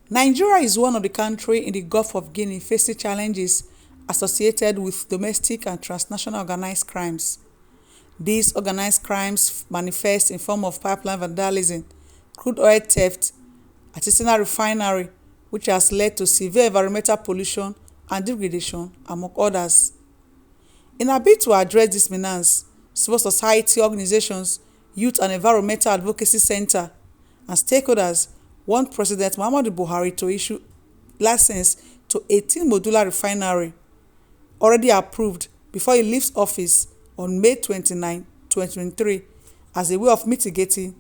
Nigeria is one of the countries in the Gulf of Guinea facing challenges associated with domestic and transnational organized crimes. These organized crimes manifest in form of pipeline vandalism, crude oil theft, artisanal refinery, which has led to severe environmental pollution and degradation, among others. In a bid to address this menace, civil society organizations, youth and environmental advocacy center, and stakeholders want President Muhammadu Buhari to issue license to 18 modular refinery already approved before he leaves office on May 29, 2023 as a way of mitigating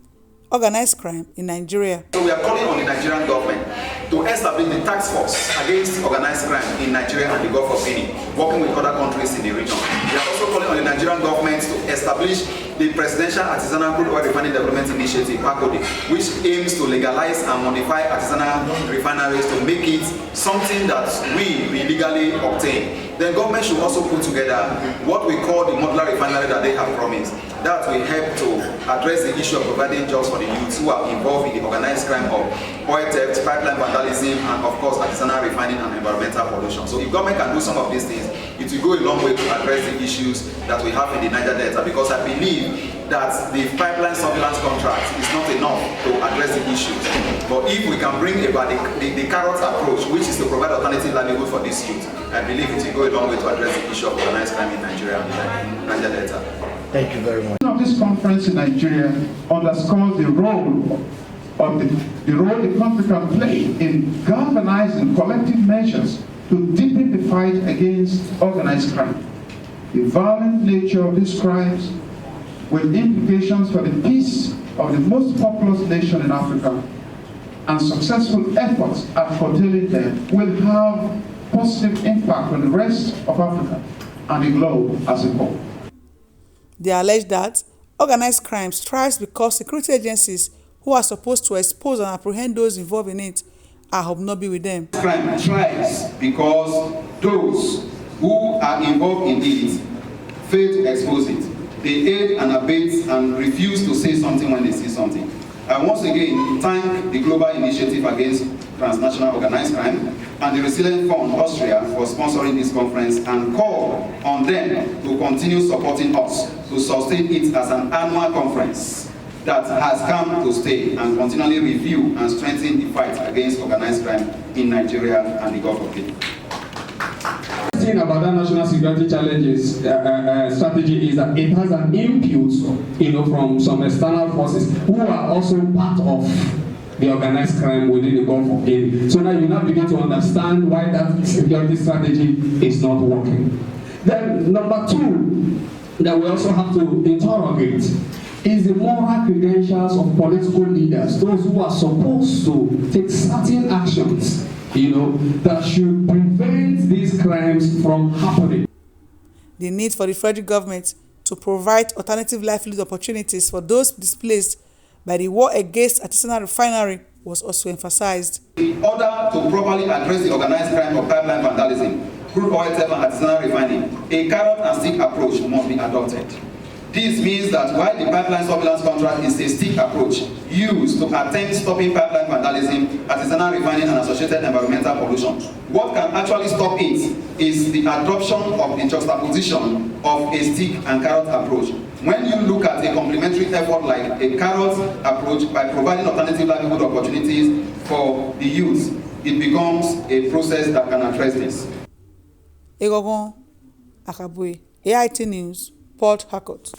organized crime in Nigeria. So we are calling on the Nigerian government to establish the task force against organized crime in Nigeria and the Gulf of Guinea, working with other countries in the region. We are also calling on the Nigerian government to establish the Presidential Artisanal Crude Oil Refining Development Initiative, PACODI, which aims to legalize and modify artisanal refineries to make it something that we illegally obtain. The government should also put together what we call the modular refinery that they have promised. That will help to address the issue of providing jobs for the youths who are involved in the organized crime of oil theft, pipeline vandalism, and of course artisanal refining and environmental pollution. So if government can do some of these things, it will go a long way to address the issues that we have in the Niger Delta, because I believe that the pipeline surveillance contract is not enough to address the issues. But if we can bring about the carrot approach, which is to provide alternative livelihood for this youth, I believe it will go a long way to address the issue of organized crime in Nigeria and Niger Delta. Thank you very much. This conference in Nigeria underscores the role the country can play in galvanizing collective measures to deepen the fight against organized crime. The violent nature of these crimes, with implications for the peace of the most populous nation in Africa, and successful efforts at curtailing them will have positive impact on the rest of Africa and the globe as a whole. They allege that organized crime thrives because security agencies who are supposed to expose and apprehend those involved in it are hobnobbing with them. Crime thrives because those who are involved in it fail to expose it. They aid and abet and refuse to say something when they see something. I once again thank the Global Initiative Against Transnational Organized Crime and the Resilient Fund Austria for sponsoring this conference, and call on them to continue supporting us to sustain it as an annual conference that has come to stay and continually review and strengthen the fight against organized crime in Nigeria and the Gulf of Guinea. The thing about that national security challenges strategy is that it has an input, from some external forces who are also part of the organized crime within the Gulf of Guinea. So now you begin to understand why that security strategy is not working. Then number two, that we also have to interrogate is the moral credentials of political leaders, those who are supposed to take certain actions, that should prevent these crimes from happening. The need for the federal government to provide alternative livelihood opportunities for those displaced by the war against artisanal refinery was also emphasized. In order to properly address the organized crime of pipeline vandalism, crude oil theft and artisanal refining, a carrot and stick approach must be adopted. This means that while the pipeline surveillance contract is a stick approach used to attempt stopping pipeline vandalism, artisanal refining and associated environmental pollution, what can actually stop it is the adoption of the juxtaposition of a stick and carrot approach. When you look at a complementary effort like a carrot approach by providing alternative livelihood opportunities for the youth, it becomes a process that can address this. Egogon Akabui, AIT News, Port Harcourt.